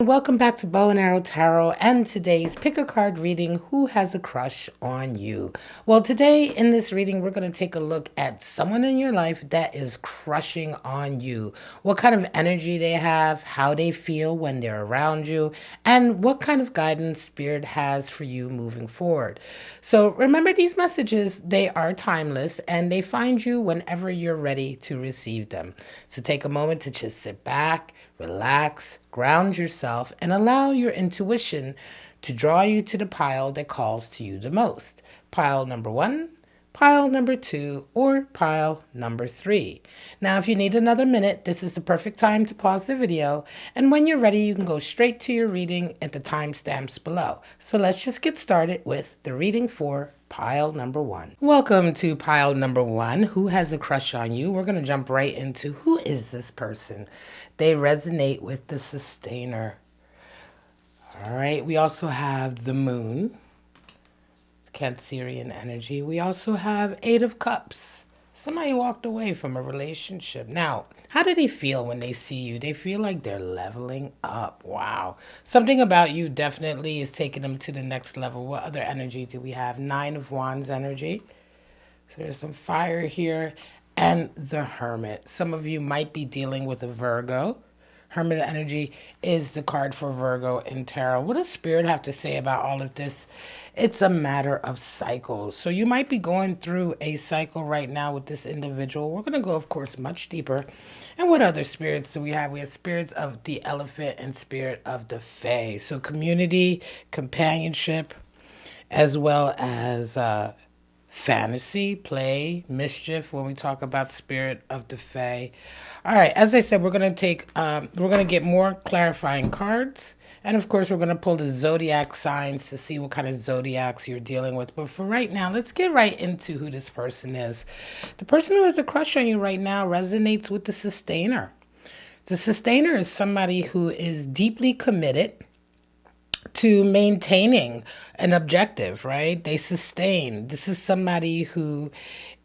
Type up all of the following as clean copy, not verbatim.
Welcome back to Bow and Arrow Tarot and today's pick a card reading, Who Has a Crush on You? Well, today in this reading, we're going to take a look at someone in your life that is crushing on you. What kind of energy they have, how they feel when they're around you, and what kind of guidance Spirit has for you moving forward. So remember, these messages, they are timeless and they find you whenever you're ready to receive them. So take a moment to just sit back, relax, ground yourself, and allow your intuition to draw you to the pile that calls to you the most. Pile number 1, pile number 2, or pile number 3. Now, if you need another minute, this is the perfect time to pause the video. And when you're ready, you can go straight to your reading at the timestamps below. So let's just get started with the reading for pile number 1. Welcome to pile number 1. Who has a crush on you? We're going to jump right into who is this person. They resonate with the sustainer. All right. We also have the moon, Cancerian energy. We also have 8 of Cups. Somebody walked away from a relationship. Now, how do they feel when they see you? They feel like they're leveling up. Wow. Something about you definitely is taking them to the next level. What other energy do we have? 9 of Wands energy. So there's some fire here. And the Hermit. Some of you might be dealing with a Virgo. Hermit energy is the card for Virgo in tarot. What does Spirit have to say about all of this? It's a matter of cycles. So you might be going through a cycle right now with this individual. We're going to go, of course, much deeper. And what other spirits do we have? We have spirits of the elephant and spirit of the fae. So community, companionship, as well as fantasy, play, mischief when we talk about spirit of the fae. All right, as I said, we're going to get more clarifying cards. And of course, we're going to pull the zodiac signs to see what kind of zodiacs you're dealing with. But for right now, let's get right into who this person is. The person who has a crush on you right now resonates with the sustainer. The sustainer is somebody who is deeply committed to maintaining an objective, right? They sustain. This is somebody who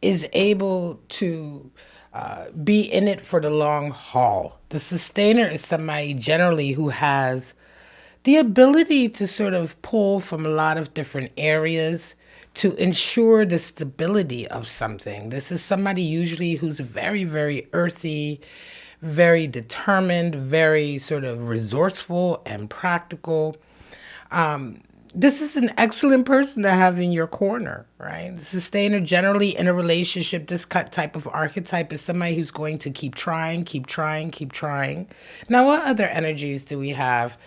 is able to be in it for the long haul. The sustainer is somebody generally who has the ability to sort of pull from a lot of different areas to ensure the stability of something. This is somebody usually who's very, very earthy, very determined, very sort of resourceful and practical. This is an excellent person to have in your corner, right? The sustainer generally in a relationship, this type of archetype is somebody who's going to keep trying, keep trying, keep trying. Now, what other energies do we have?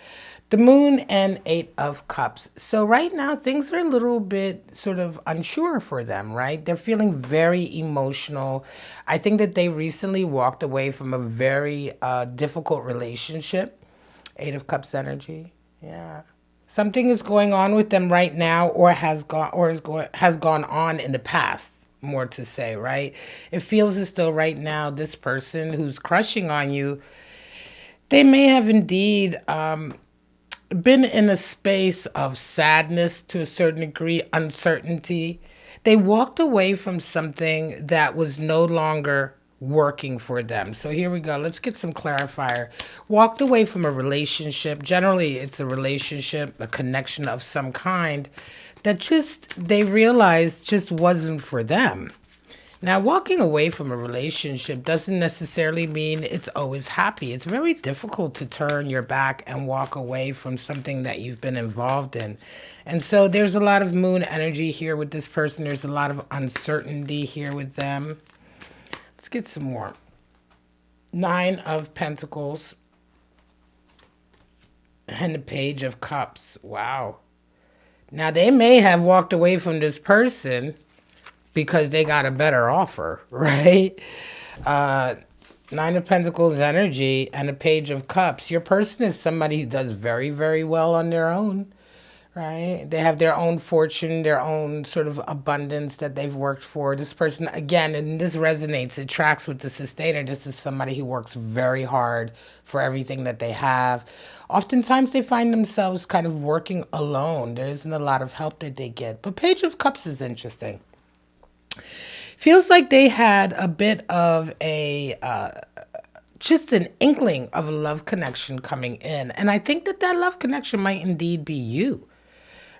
The moon and 8 of Cups. So right now, things are a little bit sort of unsure for them, right? They're feeling very emotional. I think that they recently walked away from a very difficult relationship. 8 of Cups energy. Yeah. Something is going on with them right now, or has gone on in the past, more to say, right? It feels as though right now this person who's crushing on you, they may have indeed been in a space of sadness to a certain degree, uncertainty. They walked away from something that was no longer working for them. So here we go. Let's get some clarifier. Walked away from a relationship. Generally, it's a relationship, a connection of some kind that just they realized just wasn't for them. Now, walking away from a relationship doesn't necessarily mean it's always happy. It's very difficult to turn your back and walk away from something that you've been involved in. And so there's a lot of moon energy here with this person. There's a lot of uncertainty here with them. Let's get some more. 9 of Pentacles and the Page of Cups. Wow. Now, they may have walked away from this person because they got a better offer, right? 9 of Pentacles energy and a Page of Cups. Your person is somebody who does very, very well on their own, right? They have their own fortune, their own sort of abundance that they've worked for. This person, again, and this resonates, it tracks with the sustainer. This is somebody who works very hard for everything that they have. Oftentimes they find themselves kind of working alone. There isn't a lot of help that they get. But Page of Cups is interesting. Feels like they had a bit of a just an inkling of a love connection coming in. And I think that that love connection might indeed be you,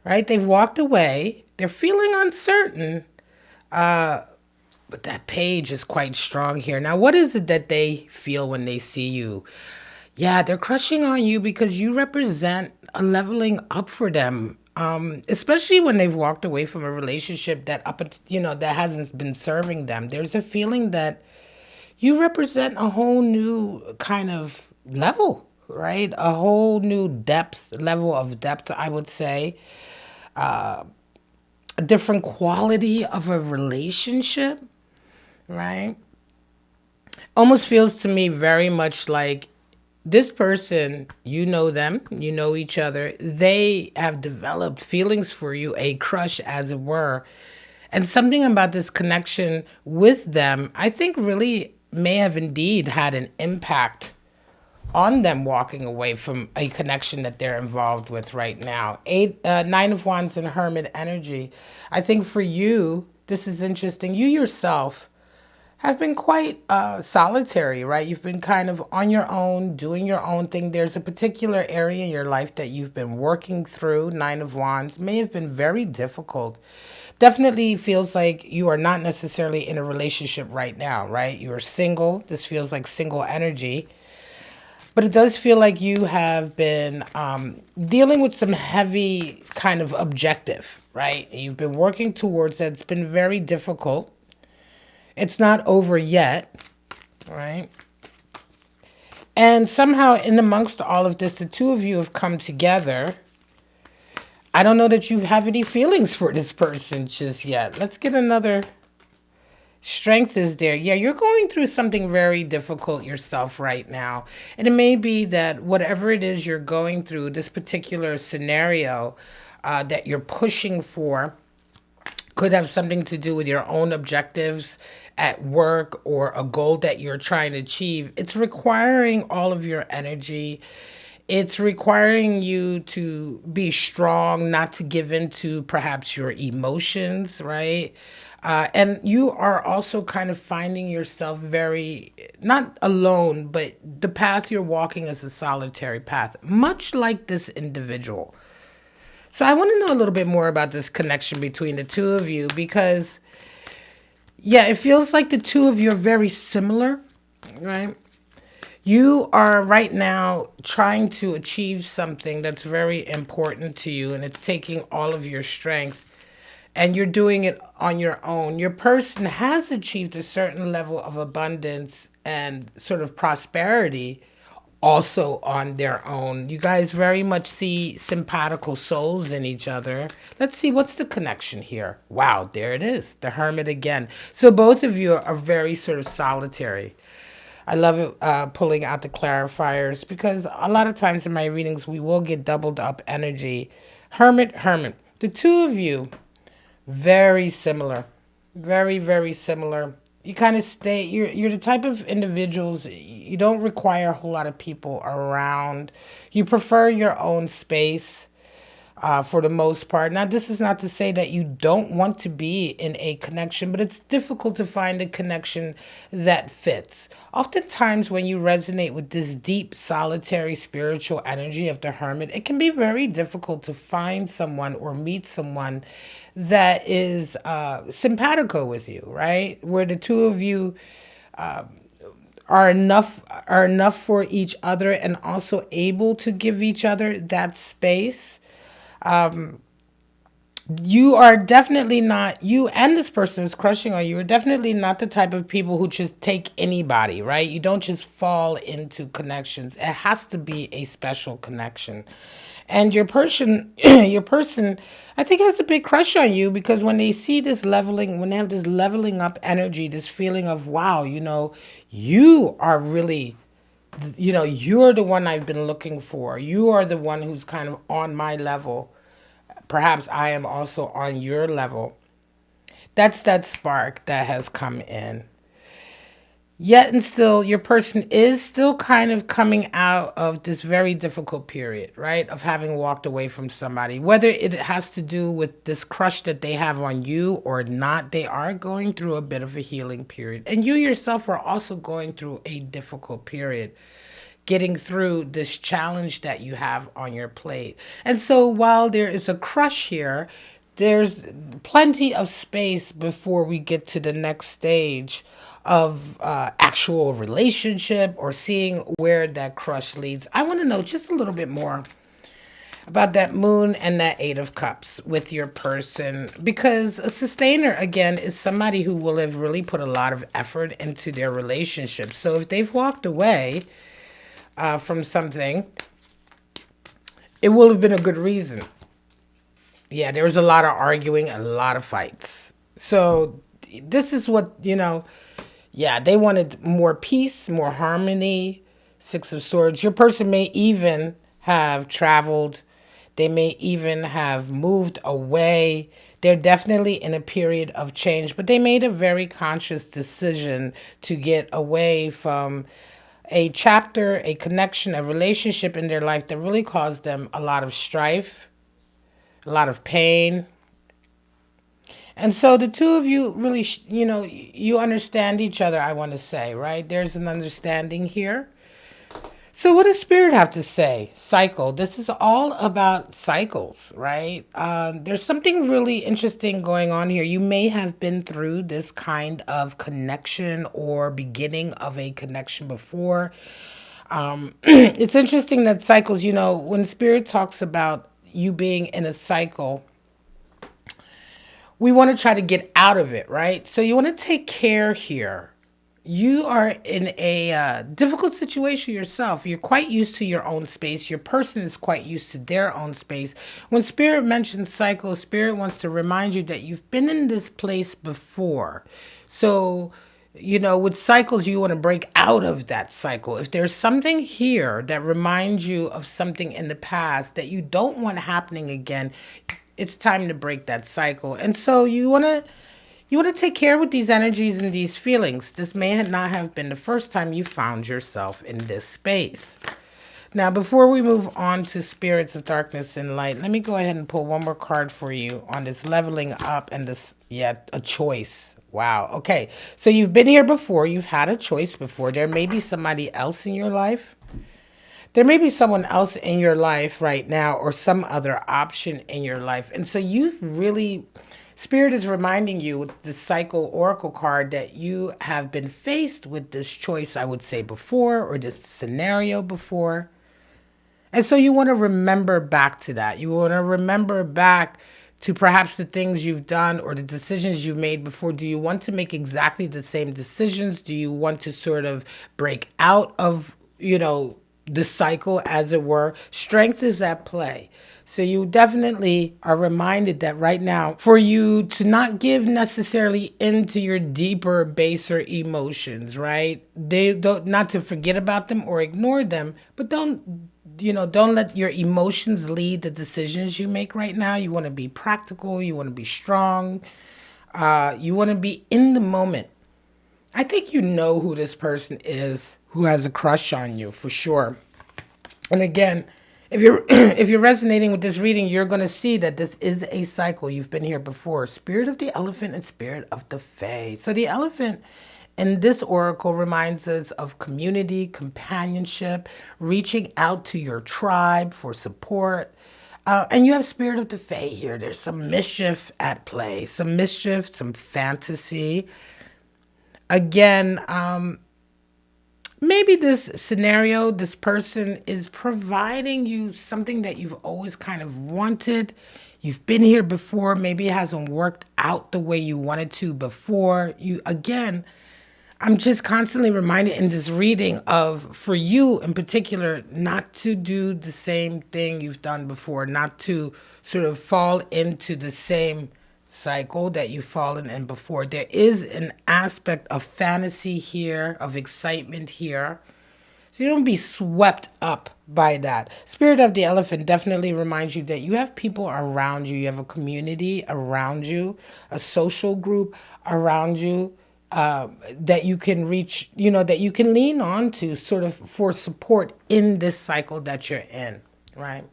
right? They've walked away. They're feeling uncertain, but that page is quite strong here. Now, what is it that they feel when they see you? Yeah, they're crushing on you because you represent a leveling up for them. Especially when they've walked away from a relationship that that hasn't been serving them. There's a feeling that you represent a whole new kind of level, right? A whole new level of depth, I would say. A different quality of a relationship, right? Almost feels to me very much like this person, you know them, you know each other, they have developed feelings for you, a crush as it were. And something about this connection with them, I think really may have indeed had an impact on them walking away from a connection that they're involved with right now. Nine of Wands and Hermit energy. I think for you, this is interesting. You yourself have been quite solitary, right? You've been kind of on your own, doing your own thing. There's a particular area in your life that you've been working through. Nine of Wands may have been very difficult. Definitely feels like you are not necessarily in a relationship right now, right? You are single. This feels like single energy. But it does feel like you have been dealing with some heavy kind of objective, right? You've been working towards that. It's been very difficult. It's not over yet, right? And somehow in amongst all of this, the two of you have come together. I don't know that you have any feelings for this person just yet. Let's get another. Strength is there. Yeah, you're going through something very difficult yourself right now. And it may be that whatever it is you're going through, this particular scenario that you're pushing for, could have something to do with your own objectives at work or a goal that you're trying to achieve. It's requiring all of your energy. It's requiring you to be strong, not to give in to perhaps your emotions, right? And you are also kind of finding yourself very, not alone, but the path you're walking is a solitary path, much like this individual. So I want to know a little bit more about this connection between the two of you because, yeah, it feels like the two of you are very similar, right? You are right now trying to achieve something that's very important to you, and it's taking all of your strength, and you're doing it on your own. Your person has achieved a certain level of abundance and sort of prosperity also on their own. You guys very much see simpatical souls in each other. Let's see, what's the connection here? Wow, there it is, the Hermit again. So both of you are very sort of solitary. I love it pulling out the clarifiers because a lot of times in my readings we will get doubled up energy. Hermit, Hermit. The two of you, very similar. Very, very similar. You kind of stay, you're the type of individuals, you don't require a whole lot of people around. You prefer your own space. For the most part. Now, this is not to say that you don't want to be in a connection, but it's difficult to find a connection that fits. Oftentimes, when you resonate with this deep, solitary spiritual energy of the Hermit, it can be very difficult to find someone or meet someone that is simpatico with you, right? Where the two of you are enough for each other and also able to give each other that space. You are definitely not, you and this person who's crushing on you are definitely not the type of people who just take anybody, right? You don't just fall into connections. It has to be a special connection. And your person, your person, I think has a big crush on you because when they see this leveling, when they have this leveling up energy, this feeling of, wow, you are really, you're the one I've been looking for. You are the one who's kind of on my level. Perhaps I am also on your level. That's that spark that has come in. Yet and still, your person is still kind of coming out of this very difficult period, right? Of having walked away from somebody. Whether it has to do with this crush that they have on you or not, they are going through a bit of a healing period. And you yourself are also going through a difficult period, getting through this challenge that you have on your plate. And so while there is a crush here, there's plenty of space before we get to the next stage of actual relationship or seeing where that crush leads. I want to know just a little bit more about that moon and that eight of cups with your person, because a sustainer again is somebody who will have really put a lot of effort into their relationship. So if they've walked away from something, it will have been a good reason. Yeah, there was a lot of arguing, a lot of fights. So this is what, yeah, they wanted more peace, more harmony. Six of Swords. Your person may even have traveled. They may even have moved away. They're definitely in a period of change, but they made a very conscious decision to get away from a chapter, a connection, a relationship in their life that really caused them a lot of strife, a lot of pain. And so the two of you really, you understand each other, I want to say, right? There's an understanding here. So what does Spirit have to say? Cycle. This is all about cycles, right? There's something really interesting going on here. You may have been through this kind of connection or beginning of a connection before. It's interesting that cycles, when Spirit talks about you being in a cycle, we want to try to get out of it, right? So you want to take care here. You are in a difficult situation yourself. You're quite used to your own space. Your person is quite used to their own space. When Spirit mentions cycle, Spirit wants to remind you that you've been in this place before. So, with cycles, you want to break out of that cycle. If there's something here that reminds you of something in the past that you don't want happening again, it's time to break that cycle. And so you want to take care with these energies and these feelings. This may not have been the first time you found yourself in this space. Now, before we move on to spirits of darkness and light, let me go ahead and pull one more card for you on this leveling up and this, a choice. Wow. Okay. So you've been here before. You've had a choice before. There may be somebody else in your life. There may be someone else in your life right now or some other option in your life. And so you've really, Spirit is reminding you with the Cycle Oracle card that you have been faced with this choice, I would say, before, or this scenario before. And so you want to remember back to that. You want to remember back to perhaps the things you've done or the decisions you've made before. Do you want to make exactly the same decisions? Do you want to sort of break out of, the cycle, as it were? Strength is at play. So you definitely are reminded that right now, for you to not give necessarily into your deeper, baser emotions, right? They don't, not to forget about them or ignore them, but don't let your emotions lead the decisions you make right now. You want to be practical. You want to be strong. You want to be in the moment. I think you know who this person is who has a crush on you, for sure. And again, if you're if you're resonating with this reading, you're going to see that this is a cycle. You've been here before. Spirit of the elephant and spirit of the fae. So the elephant in this oracle reminds us of community, companionship, reaching out to your tribe for support. And you have spirit of the fae here. There's some mischief at play, some mischief, some fantasy. Again, maybe this scenario, this person is providing you something that you've always kind of wanted. You've been here before. Maybe it hasn't worked out the way you wanted to before. I'm just constantly reminded in this reading of, for you in particular, not to do the same thing you've done before, not to sort of fall into the same cycle that you've fallen in before. There is an aspect of fantasy here, of excitement here. So you don't be swept up by that. Spirit of the elephant definitely reminds you that you have people around you. You have a community around you, a social group around you. that you can reach, that you can lean on to sort of for support in this cycle that you're in, right?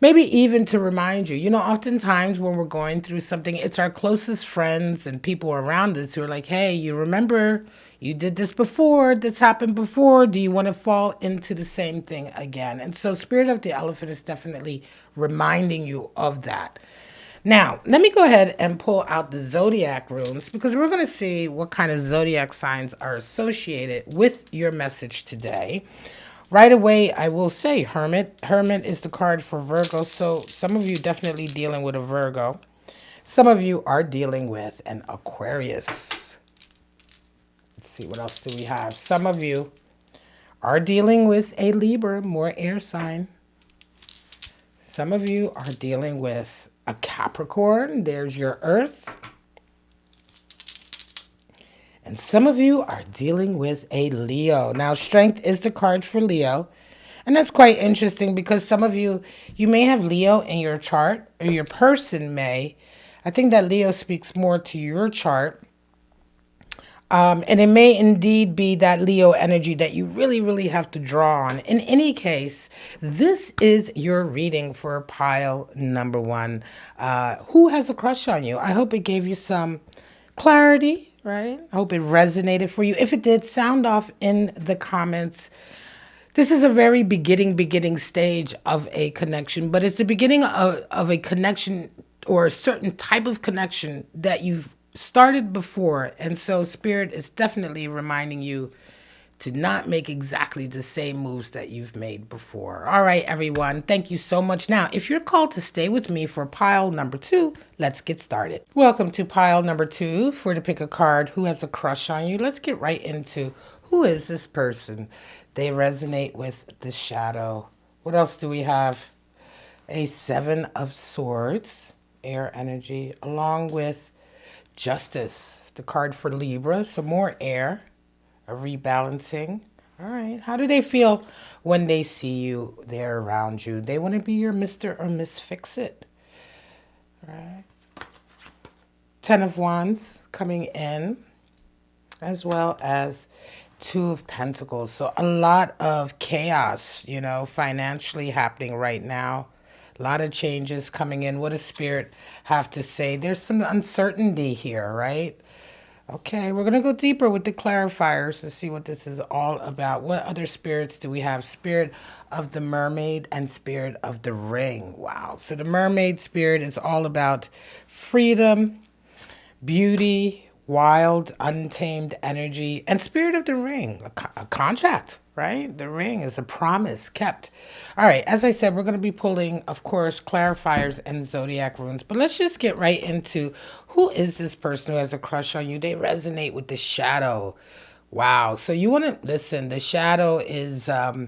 Maybe even to remind you, oftentimes when we're going through something, it's our closest friends and people around us who are like, hey, you remember you did this before, this happened before. Do you want to fall into the same thing again? And so, Spirit of the Elephant is definitely reminding you of that. Now, let me go ahead and pull out the zodiac runes because we're going to see what kind of zodiac signs are associated with your message today. Right away, I will say Hermit. Hermit is the card for Virgo, so some of you definitely dealing with a Virgo. Some of you are dealing with an Aquarius. Let's see, what else do we have? Some of you are dealing with a Libra, more air sign. Some of you are dealing with a Capricorn. There's your Earth. And some of you are dealing with a Leo. Now, Strength is the card for Leo. And that's quite interesting because some of you may have Leo in your chart, or your person may. I think that Leo speaks more to your chart. And it may indeed be that Leo energy that you really, really have to draw on. In any case, this is your reading for pile number 1. Who has a crush on you? I hope it gave you some clarity, right? I hope it resonated for you. If it did, sound off in the comments. This is a very beginning stage of a connection, but it's the beginning of a connection or a certain type of connection that you've started before. And so Spirit is definitely reminding you to not make exactly the same moves that you've made before. All right, everyone. Thank you so much. Now, if you're called to stay with me for pile number 2, let's get started. Welcome to pile number 2 for to pick a card. Who has a crush on you? Let's get right into who is this person. They resonate with the shadow. What else do we have? A 7 of Swords, air energy, along with Justice, the card for Libra. So more air, a rebalancing. All right. How do they feel when they see you there around you? They want to be your Mr. or Miss Fix-It. All right. 10 of Wands coming in, as well as 2 of Pentacles. So a lot of chaos, financially happening right now. A lot of changes coming in. What does Spirit have to say? There's some uncertainty here, right? Okay, we're going to go deeper with the clarifiers to see what this is all about. What other spirits do we have? Spirit of the Mermaid and Spirit of the Ring. Wow. So the Mermaid spirit is all about freedom, beauty, wild, untamed energy, and Spirit of the Ring, a contract, right? The ring is a promise kept. All right, as I said, we're going to be pulling, of course, clarifiers and zodiac runes, but let's just get right into who is this person who has a crush on you. They resonate with the shadow. Wow. So you want to listen. The shadow is a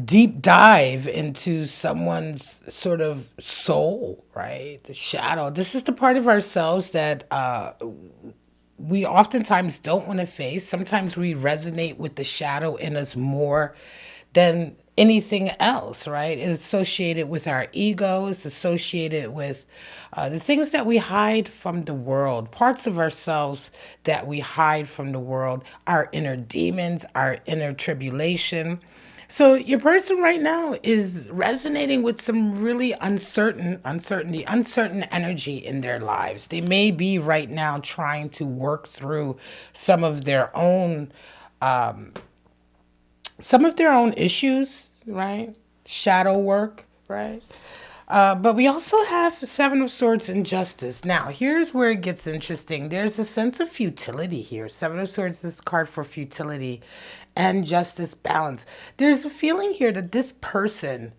deep dive into someone's sort of soul, right? The shadow. This is the part of ourselves that we oftentimes don't want to face. Sometimes we resonate with the shadow in us more than anything else, right? It's associated with our ego. It's associated with the things that we hide from the world, parts of ourselves that we hide from the world, our inner demons, our inner tribulation. So your person right now is resonating with some really uncertain energy in their lives. They may be right now trying to work through some of their own issues, right? Shadow work, right? But we also have 7 of Swords and Justice. Now, here's where it gets interesting. There's a sense of futility here. 7 of Swords is the card for futility and justice, balance. There's a feeling here that this person,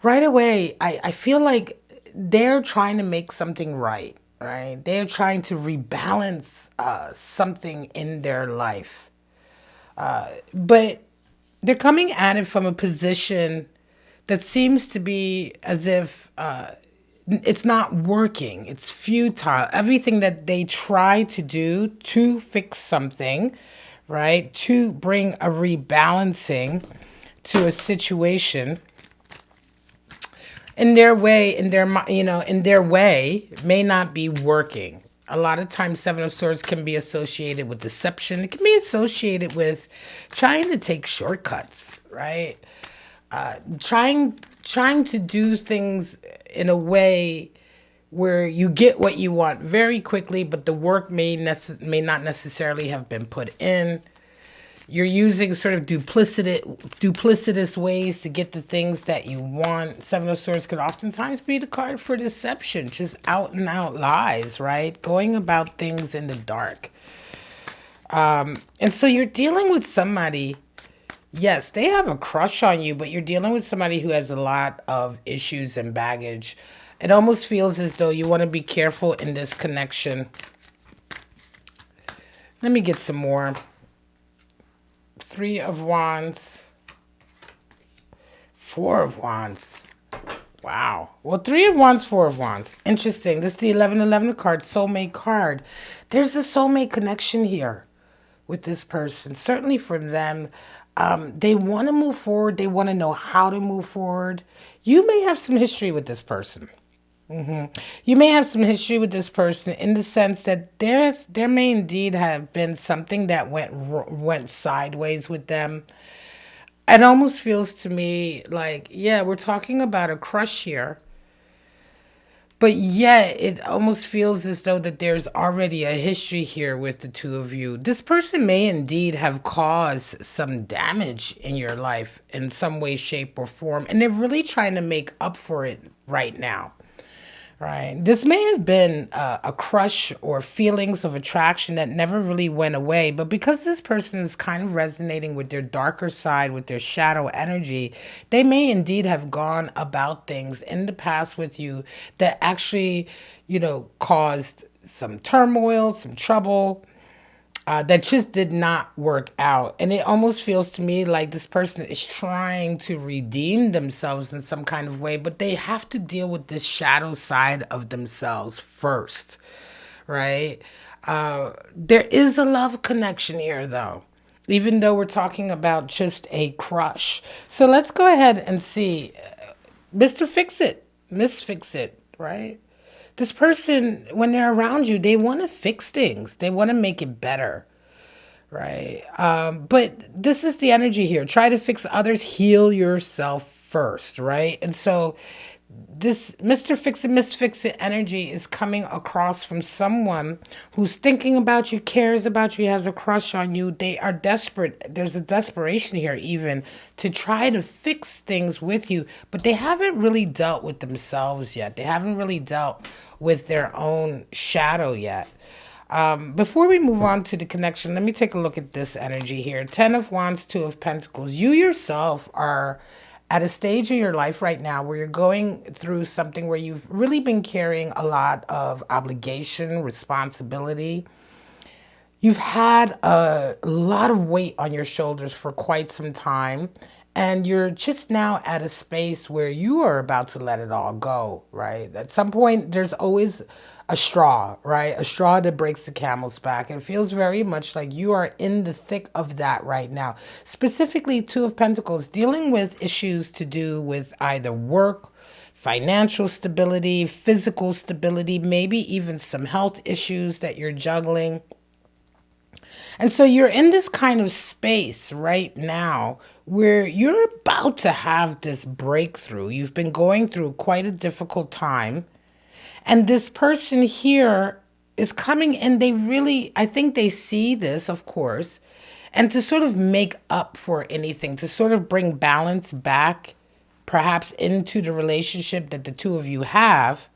right away, I feel like they're trying to make something right, right? They're trying to rebalance something in their life. But they're coming at it from a position that seems to be as if it's not working. It's futile. Everything that they try to do to fix something, right, to bring a rebalancing to a situation, in their way, may not be working. A lot of times, Seven of Swords can be associated with deception. It can be associated with trying to take shortcuts, right? Trying to do things in a way where you get what you want very quickly, but the work may not necessarily have been put in. You're using sort of duplicitous ways to get the things that you want. Seven of Swords could oftentimes be the card for deception, just out and out lies, right? Going about things in the dark. And so you're dealing with somebody, yes, they have a crush on you, but you're dealing with somebody who has a lot of issues and baggage. It almost feels as though you want to be careful in this connection. Let me get some more. Three of Wands. Four of Wands. Wow. Well, Three of Wands, Four of Wands. Interesting. This is the 1111 card, soulmate card. There's a soulmate connection here with this person. Certainly for them, they want to move forward. They want to know how to move forward. You may have some history with this person. You may have some history with this person in the sense that there may indeed have been something that went sideways with them. It almost feels to me like, yeah, we're talking about a crush here, but yet it almost feels as though that there's already a history here with the two of you. This person may indeed have caused some damage in your life in some way, shape, or form, and they're really trying to make up for it right now. Right. This may have been a crush or feelings of attraction that never really went away, but because this person is kind of resonating with their darker side, with their shadow energy, they may indeed have gone about things in the past with you that actually, caused some turmoil, some trouble. That just did not work out. And it almost feels to me like this person is trying to redeem themselves in some kind of way, but they have to deal with this shadow side of themselves first, right? There is a love connection here, though, even though we're talking about just a crush. So let's go ahead and see. Mr. Fix-It, Miss Fix-It, right? This person, when they're around you, they want to fix things. They want to make it better, right? But this is the energy here. Try to fix others, heal yourself first, right? And so this Mr. Fix-It, Miss Fix-It energy is coming across from someone who's thinking about you, cares about you, has a crush on you. They are desperate. There's a desperation here even to try to fix things with you, but they haven't really dealt with themselves yet. They haven't really dealt with their own shadow yet. Before we move on to the connection, let me take a look at this energy here. 10 of Wands, 2 of Pentacles. You yourself are at a stage in your life right now where you're going through something where you've really been carrying a lot of obligation, responsibility. You've had a lot of weight on your shoulders for quite some time, and you're just now at a space where you are about to let it all go, right? At some point, there's always a straw, right? A straw that breaks the camel's back. It feels very much like you are in the thick of that right now. Specifically, Two of Pentacles, dealing with issues to do with either work, financial stability, physical stability, maybe even some health issues that you're juggling. And so you're in this kind of space right now where you're about to have this breakthrough. You've been going through quite a difficult time. And this person here is coming in. I think they see this, of course, and to sort of make up for anything, to sort of bring balance back, perhaps into the relationship that the two of you have.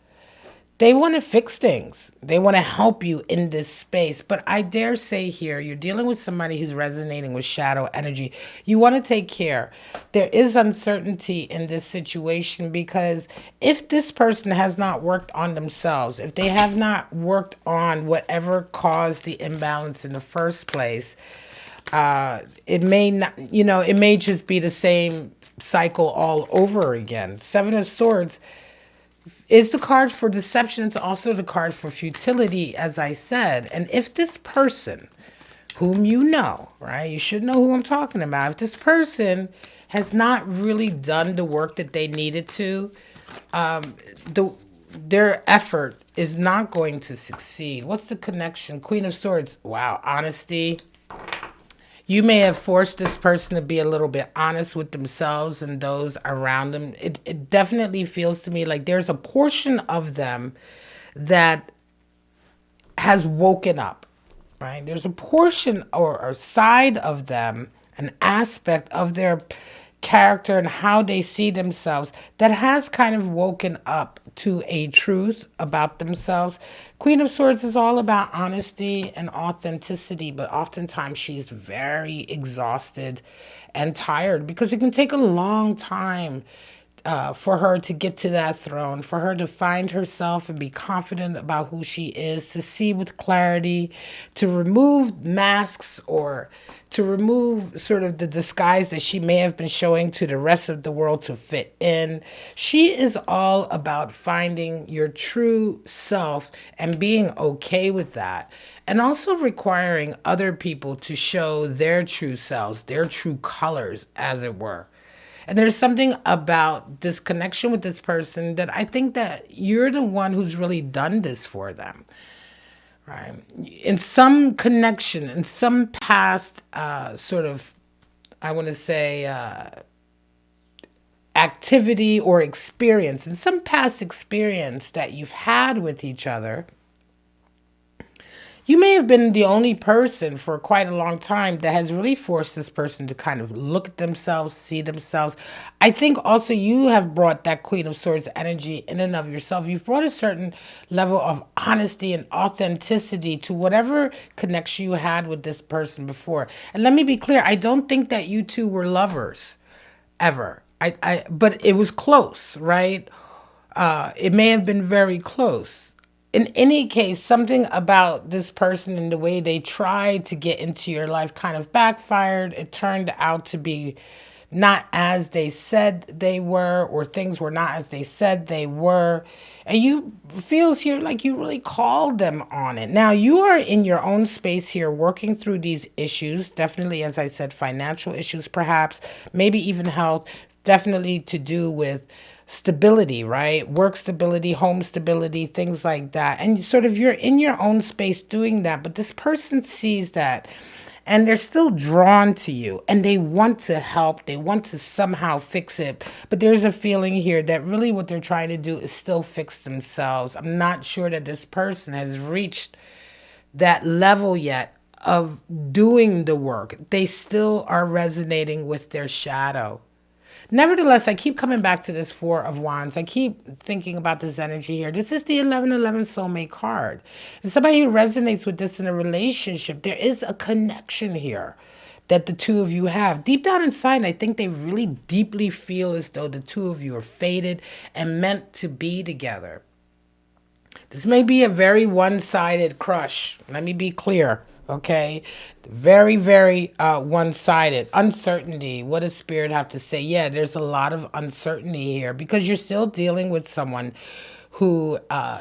They want to fix things. They want to help you in this space. But I dare say here, you're dealing with somebody who's resonating with shadow energy. You want to take care. There is uncertainty in this situation because if this person has not worked on themselves, if they have not worked on whatever caused the imbalance in the first place, it may not, it may just be the same cycle all over again. Seven of Swords is the card for deception. It's also the card for futility, as I said. And if this person, whom you know, right, you should know who I'm talking about. If this person has not really done the work that they needed to, their effort is not going to succeed. What's the connection? Queen of Swords. Wow, honesty. You may have forced this person to be a little bit honest with themselves and those around them. It definitely feels to me like there's a portion of them that has woken up, right? There's a portion or a side of them, an aspect of their character and how they see themselves that has kind of woken up to a truth about themselves. Queen of Swords is all about honesty and authenticity, but oftentimes she's very exhausted and tired because it can take a long time for her to get to that throne, for her to find herself and be confident about who she is, to see with clarity, to remove masks or to remove sort of the disguise that she may have been showing to the rest of the world to fit in. She is all about finding your true self and being okay with that. And also requiring other people to show their true selves, their true colors, as it were. And there's something about this connection with this person that I think that you're the one who's really done this for them, right? In some connection, in some past sort of, I want to say, activity or experience, in some past experience that you've had with each other, you may have been the only person for quite a long time that has really forced this person to kind of look at themselves, see themselves. I think also you have brought that Queen of Swords energy in and of yourself. You've brought a certain level of honesty and authenticity to whatever connection you had with this person before. And let me be clear, I don't think that you two were lovers ever. But it was close, right? It may have been very close. In any case, something about this person and the way they tried to get into your life kind of backfired. It turned out to be not as they said they were, or things were not as they said they were. And you feels here like you really called them on it. Now you are in your own space here working through these issues. Definitely, as I said, financial issues, perhaps, maybe even health, definitely to do with stability, right? Work stability, home stability, things like that. And sort of you're in your own space doing that, but this person sees that and they're still drawn to you and they want to help. They want to somehow fix it. But there's a feeling here that really what they're trying to do is still fix themselves. I'm not sure that this person has reached that level yet of doing the work. They still are resonating with their shadow. Nevertheless, I keep coming back to this Four of Wands. I keep thinking about this energy here. This is the 1111 soulmate card. And somebody who resonates with this in a relationship, there is a connection here that the two of you have. Deep down inside, I think they really deeply feel as though the two of you are fated and meant to be together. This may be a very one-sided crush. Let me be clear. Okay, very, very one-sided. Uncertainty. What does Spirit have to say? Yeah, there's a lot of uncertainty here because you're still dealing with someone who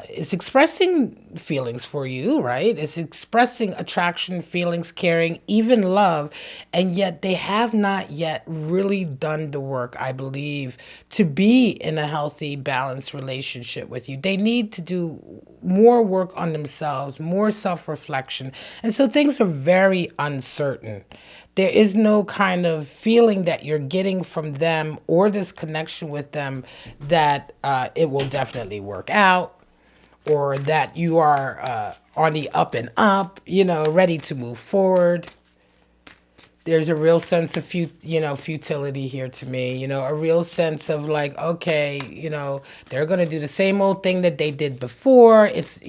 is expressing feelings for you, right? Is expressing attraction, feelings, caring, even love, and yet they have not yet really done the work, I believe, to be in a healthy, balanced relationship with you. They need to do more work on themselves, more self-reflection, and so things are very uncertain. There is no kind of feeling that you're getting from them or this connection with them that it will definitely work out, or that you are on the up and up, ready to move forward. There's a real sense of futility here to me, a real sense of like, okay, they're going to do the same old thing that they did before. It's,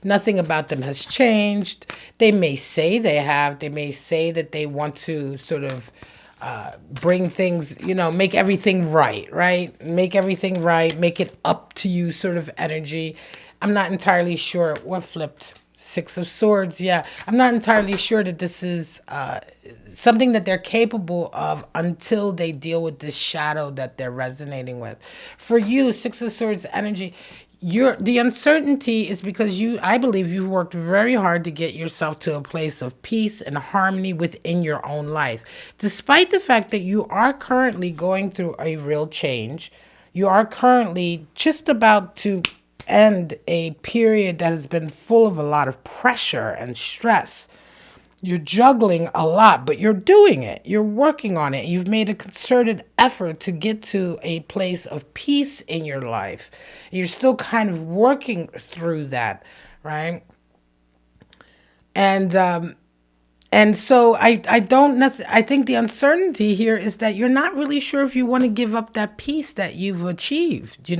nothing about them has changed. They may say they may say that they want to sort of bring things, make everything right? Make everything right, make it up to you sort of energy. I'm not entirely sure what flipped. Six of Swords, yeah. I'm not entirely sure that this is something that they're capable of until they deal with this shadow that they're resonating with. For you, Six of Swords energy, the uncertainty is because I believe you've worked very hard to get yourself to a place of peace and harmony within your own life. Despite the fact that you are currently going through a real change, You are currently just about to end a period that has been full of a lot of pressure and stress. You're juggling a lot, but you're doing it. You're working on it. You've made a concerted effort to get to a place of peace in your life. You're still kind of working through that, right? And so I don't necessarily, I think the uncertainty here is that you're not really sure if you want to give up that peace that you've achieved,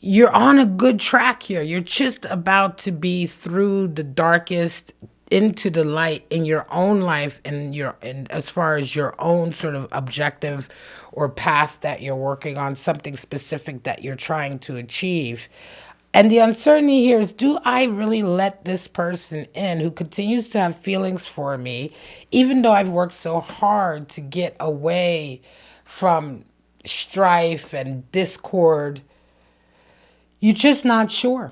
You're on a good track here. You're just about to be through the darkest into the light in your own life and as far as your own sort of objective or path that you're working on, something specific that you're trying to achieve. And the uncertainty here is, do I really let this person in who continues to have feelings for me, even though I've worked so hard to get away from strife and discord? You're just not sure.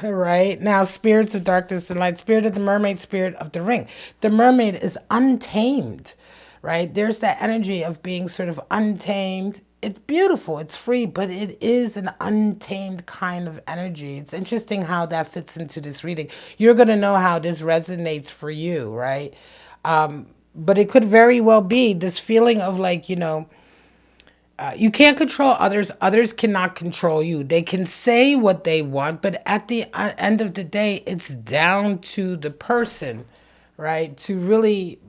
Right? Now, spirits of darkness and light, spirit of the mermaid, spirit of the ring. The mermaid is untamed, right? There's that energy of being sort of untamed. It's beautiful, it's free, but it is an untamed kind of energy. It's interesting how that fits into this reading. You're going to know how this resonates for you, right? But it could very well be this feeling of like, you can't control others. Others cannot control you. They can say what they want, but at the end of the day, it's down to the person, right? To really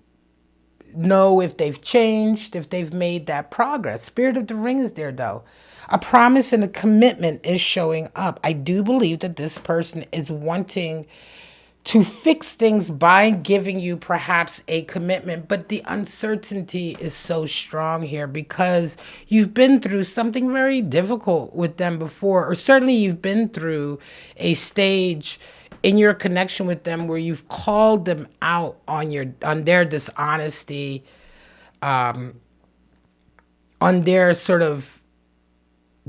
know if they've changed, if they've made that progress. Spirit of the ring is there, though. A promise and a commitment is showing up. I do believe that this person is wanting to fix things by giving you perhaps a commitment, but the uncertainty is so strong here because you've been through something very difficult with them before, or certainly you've been through a stage in your connection with them where you've called them out on their dishonesty, on their sort of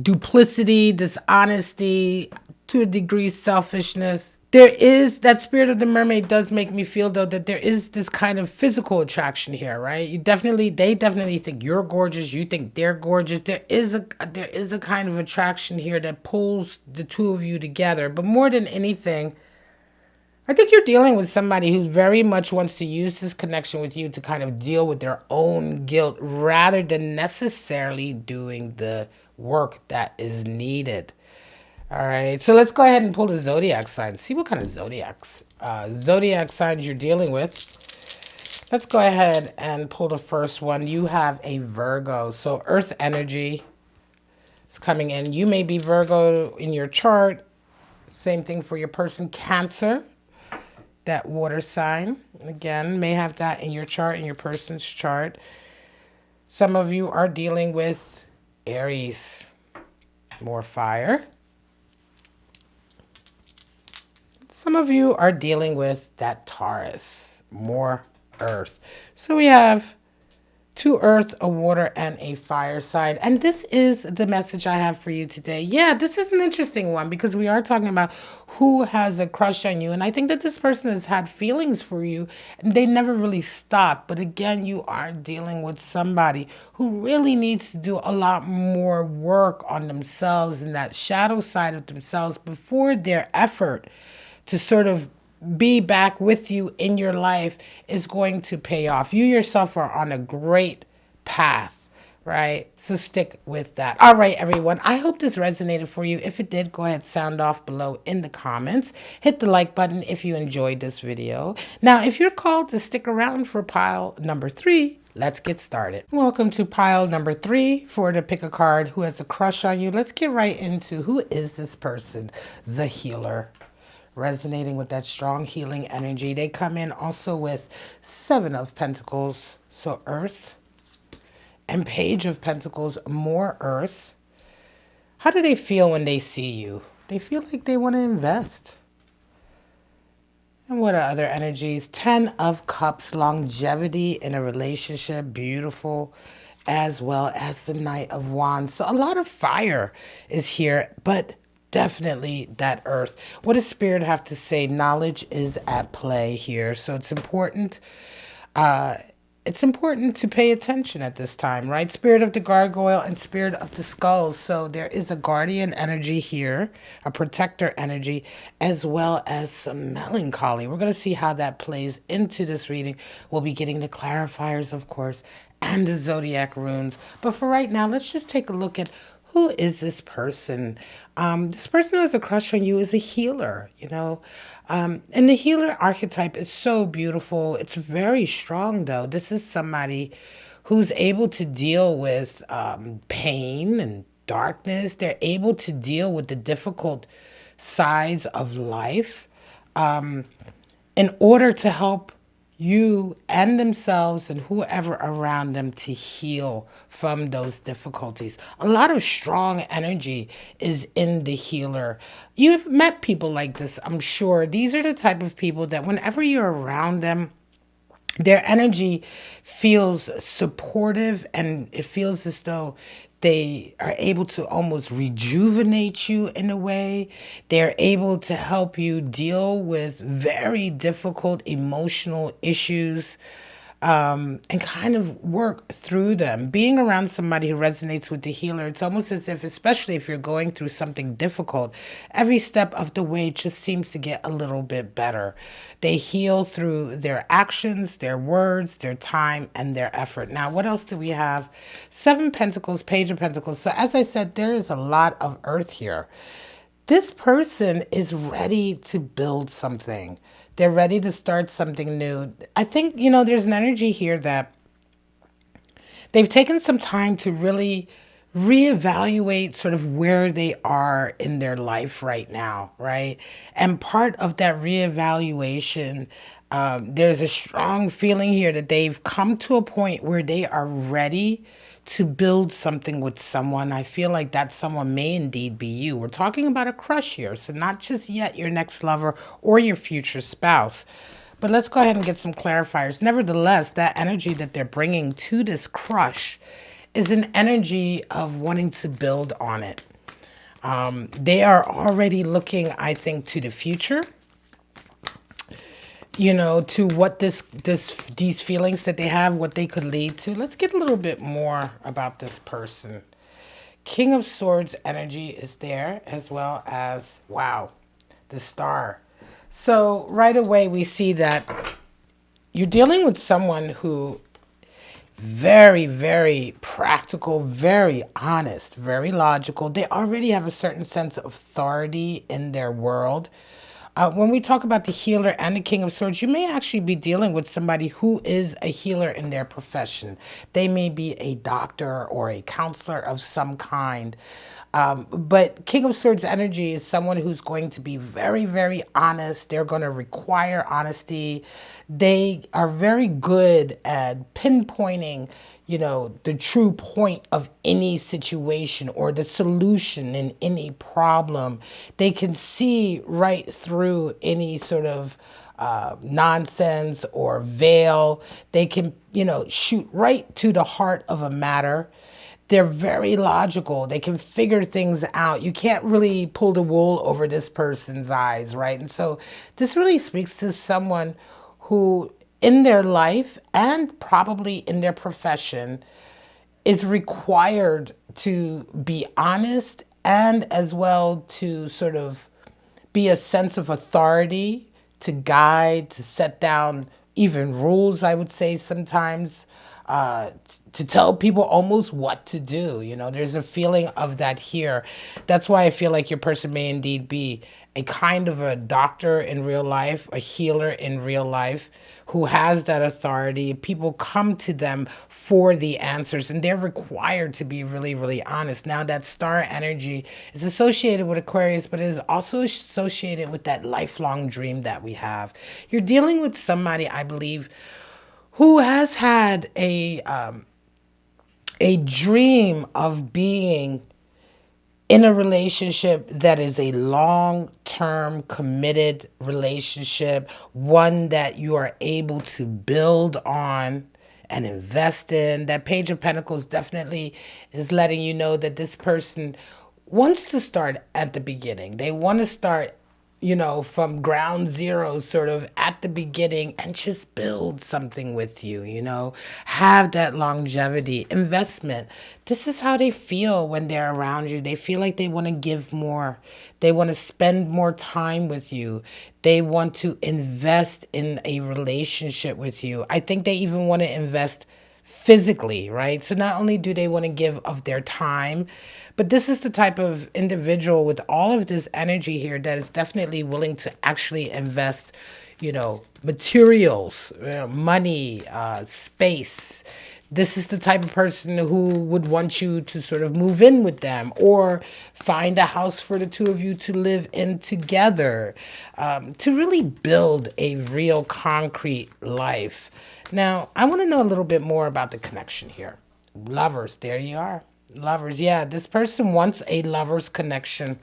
duplicity, dishonesty, to a degree selfishness. There is that spirit of the mermaid does make me feel though that there is this kind of physical attraction here, right? They definitely think you're gorgeous. You think they're gorgeous. There is a kind of attraction here that pulls the two of you together. But more than anything, I think you're dealing with somebody who very much wants to use this connection with you to kind of deal with their own guilt rather than necessarily doing the work that is needed. All right, so let's go ahead and pull the zodiac signs. See what kind of zodiac signs you're dealing with. Let's go ahead and pull the first one. You have a Virgo, so earth energy is coming in. You may be Virgo in your chart. Same thing for your person. Cancer, that water sign. Again, may have that in your chart, in your person's chart. Some of you are dealing with Aries, more fire. Some of you are dealing with that Taurus, more earth. So we have two earth, a water, and a fire sign. And this is the message I have for you today. Yeah, this is an interesting one because we are talking about who has a crush on you. And I think that this person has had feelings for you and they never really stopped. But again, you are dealing with somebody who really needs to do a lot more work on themselves and that shadow side of themselves before their effort to sort of be back with you in your life is going to pay off. You yourself are on a great path, right? So stick with that. All right, everyone. I hope this resonated for you. If it did, go ahead, sound off below in the comments. Hit the like button if you enjoyed this video. Now, if you're called to stick around for pile number 3, let's get started. Welcome to pile number 3 for to pick a card who has a crush on you. Let's get right into who is this person, the healer. Resonating with that strong healing energy. They come in also with 7 of Pentacles, so earth, and Page of Pentacles, more earth. How do they feel when they see you? They feel like they want to invest. And what are other energies? 10 of Cups, longevity in a relationship, beautiful, as well as the Knight of Wands. So a lot of fire is here, but definitely that earth. What does Spirit have to say? Knowledge is at play here. So it's important it's important to pay attention at this time, right? Spirit of the gargoyle and spirit of the skulls. So there is a guardian energy here, a protector energy, as well as some melancholy. We're going to see how that plays into this reading. We'll be getting the clarifiers, of course, and the zodiac runes. But for right now, let's just take a look at who is this person? This person who has a crush on you is a healer, you know. And the healer archetype is so beautiful. It's very strong, though. This is somebody who's able to deal with pain and darkness. They're able to deal with the difficult sides of life in order to help you and themselves and whoever around them to heal from those difficulties. A lot of strong energy is in the healer. You've met people like this, I'm sure. These are the type of people that whenever you're around them, their energy feels supportive and it feels as though they are able to almost rejuvenate you in a way. They're able to help you deal with very difficult emotional issues and kind of work through them. Being around somebody who resonates with the healer, it's almost as if, especially if you're going through something difficult, every step of the way just seems to get a little bit better. They heal through their actions, their words, their time, and their effort. Now, what else do we have? Seven Pentacles, Page of Pentacles. So as I said, there is a lot of earth here. This person is ready to build something. They're ready to start something new. I think, you know, there's an energy here that they've taken some time to really reevaluate sort of where they are in their life right now, right? And part of that reevaluation, there's a strong feeling here that they've come to a point where they are ready to build something with someone. I feel like that someone may indeed be you. We're talking about a crush here, so not just yet your next lover or your future spouse. But let's go ahead and get some clarifiers. Nevertheless, that energy that they're bringing to this crush is an energy of wanting to build on it. They are already looking, I think, to the future, you know, to what these feelings that they have, what they could lead to. Let's get a little bit more about this person. King of Swords energy is there, as well as, wow, the Star. So right away we see that you're dealing with someone who very, very practical, very honest, very logical. They already have a certain sense of authority in their world. When we talk about the healer and the King of Swords, you may actually be dealing with somebody who is a healer in their profession. They may be a doctor or a counselor of some kind. But King of Swords energy is someone who's going to be very, very honest. They're going to require honesty. They are very good at pinpointing, you know, the true point of any situation or the solution in any problem. They can see right through any sort of nonsense or veil. They can, you know, shoot right to the heart of a matter. They're very logical. They can figure things out. You can't really pull the wool over this person's eyes, right? And so this really speaks to someone who in their life and probably in their profession is required to be honest and as well to sort of be a sense of authority, to guide, to set down even rules, I would say sometimes, to tell people almost what to do. You know, there's a feeling of that here. That's why I feel like your person may indeed be a kind of a doctor in real life, a healer in real life, who has that authority. People come to them for the answers, and they're required to be really, really honest. Now, that Star energy is associated with Aquarius, but it is also associated with that lifelong dream that we have. You're dealing with somebody, I believe, who has had a dream of being in a relationship that is a long-term committed relationship, one that you are able to build on and invest in. That Page of Pentacles definitely is letting you know that this person wants to start at the beginning. They want to start from ground zero, sort of at the beginning, and just build something with you, have that longevity investment. This is how they feel when they're around you. They feel like they want to give more, they want to spend more time with you, they want to invest in a relationship with you. I think they even want to invest physically, right? So not only do they want to give of their time, but this is the type of individual with all of this energy here that is definitely willing to actually invest, materials, money, space. This is the type of person who would want you to sort of move in with them or find a house for the two of you to live in together, to really build a real concrete life. Now, I want to know a little bit more about the connection here. Lovers, there you are. Lovers, yeah, this person wants a lover's connection.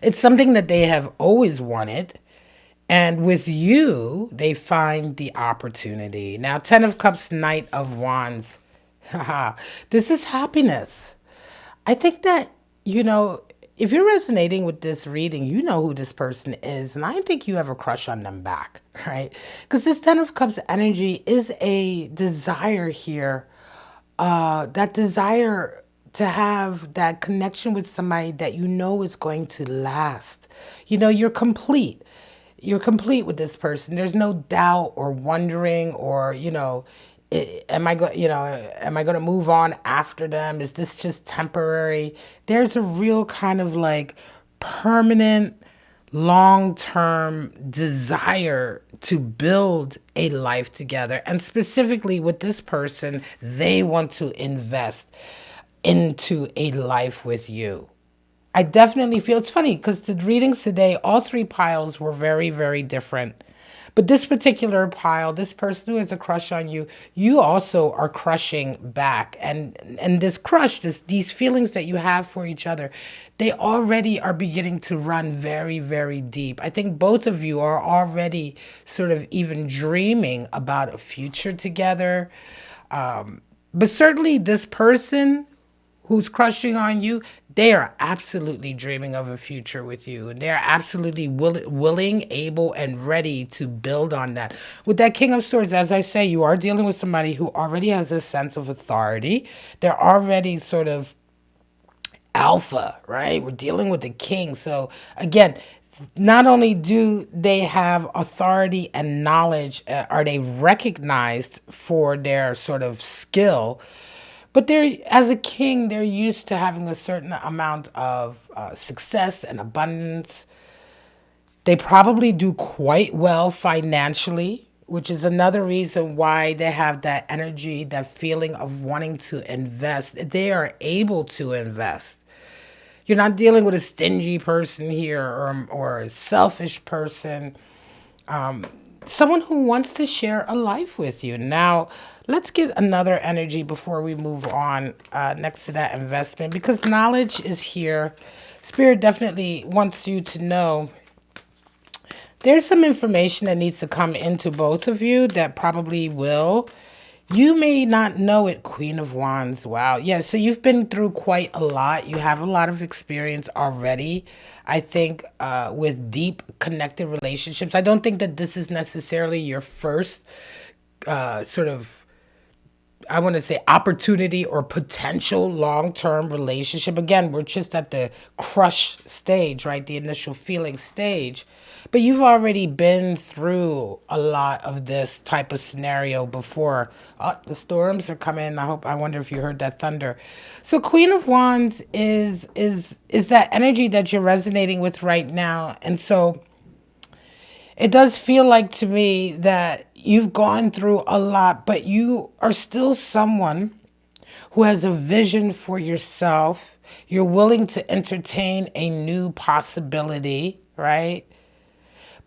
It's something that they have always wanted. And with you, they find the opportunity. Now, Ten of Cups, Knight of Wands. Haha, this is happiness. I think that, if you're resonating with this reading, you know who this person is. And I think you have a crush on them back, right? Because this Ten of Cups energy is a desire here. That desire to have that connection with somebody that you know is going to last. You're complete. You're complete with this person. There's no doubt or wondering or, am I going to move on after them? Is this just temporary? There's a real kind of like permanent, long-term desire to build a life together. And specifically with this person, they want to invest into a life with you. I definitely feel it's funny because the readings today, all three piles were very, very different. But this particular pile, this person who has a crush on you, you also are crushing back. And this crush, these feelings that you have for each other, they already are beginning to run very, very deep. I think both of you are already sort of even dreaming about a future together. But certainly this person who's crushing on you, they are absolutely dreaming of a future with you. And they're absolutely willing, able, and ready to build on that. With that King of Swords, as I say, you are dealing with somebody who already has a sense of authority. They're already sort of alpha, right? We're dealing with the king. So again, not only do they have authority and knowledge, are they recognized for their sort of skill, but they're, as a king, they're used to having a certain amount of success and abundance. They probably do quite well financially, which is another reason why they have that energy, that feeling of wanting to invest. They are able to invest. You're not dealing with a stingy person here or a selfish person. Someone who wants to share a life with you. Now, let's get another energy before we move on next to that investment, because knowledge is here. Spirit definitely wants you to know there's some information that needs to come into both of you that probably will. You may not know it, Queen of Wands. Wow. Yeah, so you've been through quite a lot. You have a lot of experience already, I think, with deep connected relationships. I don't think that this is necessarily your first sort of, I want to say, opportunity or potential long-term relationship. Again, we're just at the crush stage, right? The initial feeling stage. But you've already been through a lot of this type of scenario before. Oh, the storms are coming. I wonder if you heard that thunder. So Queen of Wands is that energy that you're resonating with right now. And so it does feel like to me that you've gone through a lot, but you are still someone who has a vision for yourself. You're willing to entertain a new possibility, right?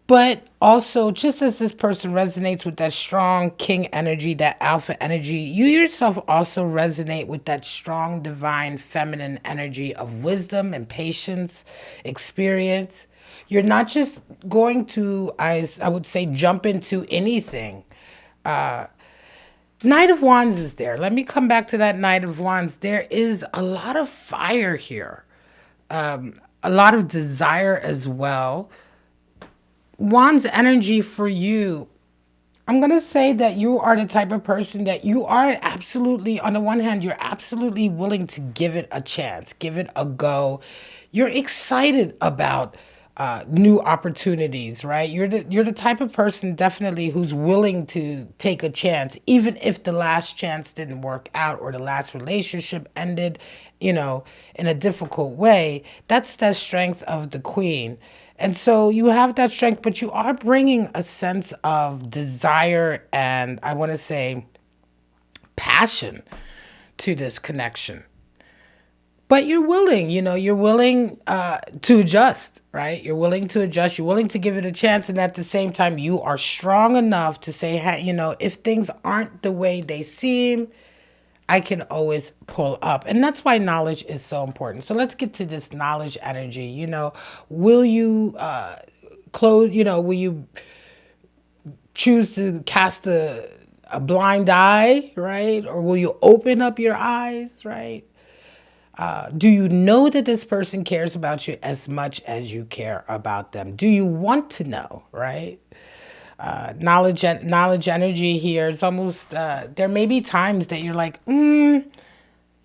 But also, just as this person resonates with that strong king energy, that alpha energy, you yourself also resonate with that strong divine feminine energy of wisdom and patience, experience. You're not just going to, I would say, jump into anything. Knight of Wands is there. Let me come back to that Knight of Wands. There is a lot of fire here. a lot of desire as well. Wands energy for you, I'm going to say that you are the type of person that you are absolutely, on the one hand, you're absolutely willing to give it a chance, give it a go. You're excited about new opportunities, right? You're the type of person definitely who's willing to take a chance, even if the last chance didn't work out or the last relationship ended, in a difficult way. That's the strength of the queen. And so you have that strength, but you are bringing a sense of desire and, I want to say, passion to this connection. But you're willing, you're willing to adjust, right? You're willing to adjust. You're willing to give it a chance. And at the same time, you are strong enough to say, hey, if things aren't the way they seem, I can always pull up. And that's why knowledge is so important. So let's get to this knowledge energy. Will you will you choose to cast a blind eye, right? Or will you open up your eyes, right? Do you know that this person cares about you as much as you care about them? Do you want to know, right? Knowledge energy here. It's almost there may be times that you're like, I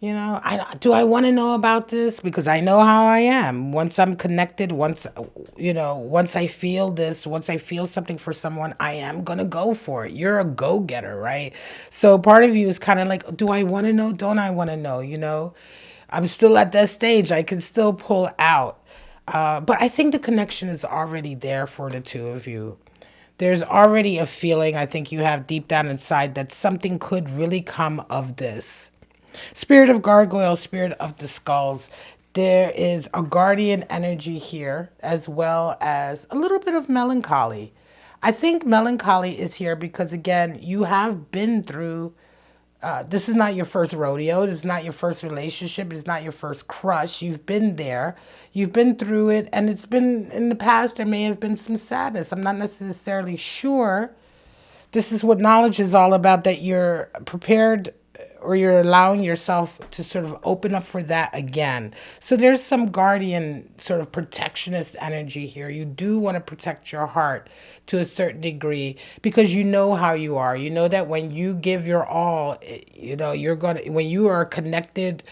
want to know about this because I know how I am. Once I'm connected, once I feel this, once I feel something for someone, I am gonna go for it. You're a go-getter, right? So part of you is kind of like, do I want to know? Don't I want to know? I'm still at that stage. I can still pull out. But I think the connection is already there for the two of you. There's already a feeling I think you have deep down inside that something could really come of this. Spirit of gargoyle, spirit of the skulls. There is a guardian energy here as well as a little bit of melancholy. I think melancholy is here because, again, you have been through this is not your first rodeo. This is not your first relationship. It's not your first crush. You've been there. You've been through it. And it's been in the past, there may have been some sadness. I'm not necessarily sure. This is what knowledge is all about, that you're prepared or you're allowing yourself to sort of open up for that again. So there's some guardian sort of protectionist energy here. You do want to protect your heart to a certain degree because you know how you are. You know that when you give your all, when you are connected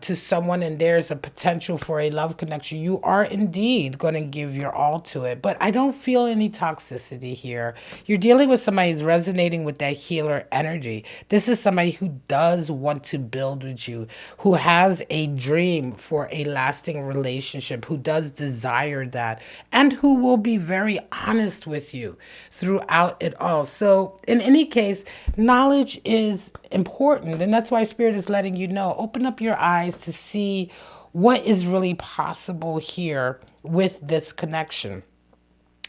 to someone and there's a potential for a love connection, you are indeed going to give your all to it. But I don't feel any toxicity here. You're dealing with somebody who's resonating with that healer energy. This is somebody who does want to build with you, who has a dream for a lasting relationship, who does desire that, and who will be very honest with you throughout it all. So in any case, knowledge is important, and that's why Spirit is letting you know, open up your eyes to see what is really possible here with this connection.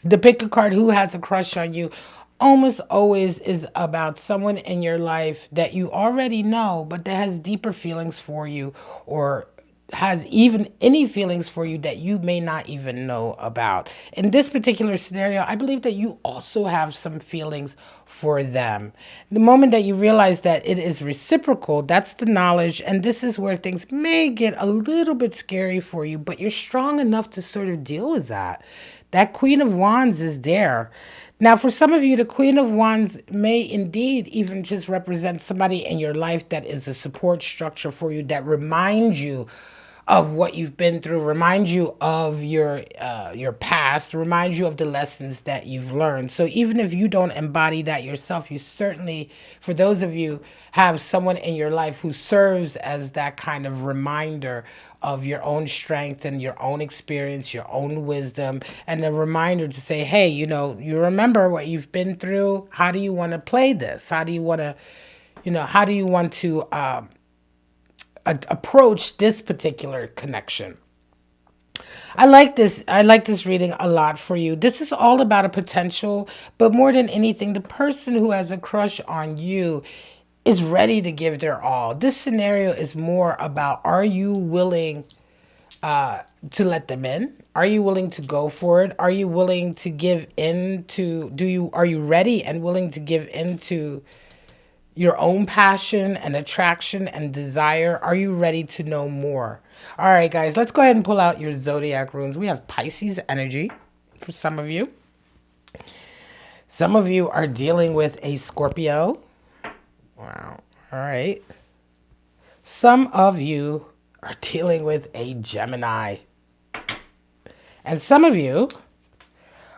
The pick a card, who has a crush on you, almost always is about someone in your life that you already know, but that has deeper feelings for you, or has even any feelings for you that you may not even know about. In this particular scenario, I believe that you also have some feelings for them. The moment that you realize that it is reciprocal, that's the knowledge, and this is where things may get a little bit scary for you, but you're strong enough to sort of deal with that. That Queen of Wands is there. Now, for some of you, the Queen of Wands may indeed even just represent somebody in your life that is a support structure for you, that reminds you of what you've been through, remind you of your past, remind you of the lessons that you've learned. So even if you don't embody that yourself, you certainly, for those of you, have someone in your life who serves as that kind of reminder of your own strength and your own experience, your own wisdom, and a reminder to say, hey, you remember what you've been through. How do you want to play this? How do you want to, approach this particular connection? I like this reading a lot for you. This is all about a potential, but more than anything, the person who has a crush on you is ready to give their all. This scenario is more about, are you willing to let them in? Are you willing to go for it? Are you willing to give in to, are you ready and willing to give in to your own passion and attraction and desire? Are you ready to know more? All right, guys, let's go ahead and pull out your zodiac runes. We have Pisces energy for some of you. Some of you are dealing with a Scorpio. Wow. All right. Some of you are dealing with a Gemini. And some of you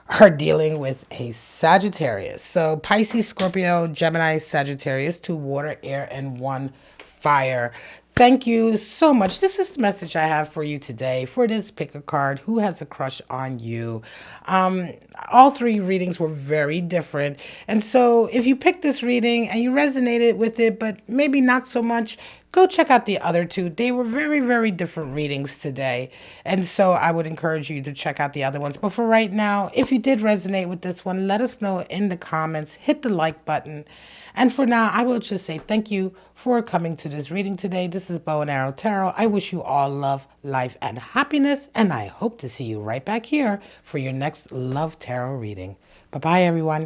are dealing with a Sagittarius. So Pisces, Scorpio, Gemini, Sagittarius, 2 water, air, and 1 fire. Thank you so much. This is the message I have for you today. For this, pick a card. Who has a crush on you? All 3 readings were very different. And so if you picked this reading and you resonated with it, but maybe not so much, go check out the other 2. They were very, very different readings today. And so I would encourage you to check out the other ones. But for right now, if you did resonate with this one, let us know in the comments. Hit the like button. And for now, I will just say thank you for coming to this reading today. This is Bow and Arrow Tarot. I wish you all love, life, and happiness. And I hope to see you right back here for your next Love Tarot reading. Bye-bye, everyone.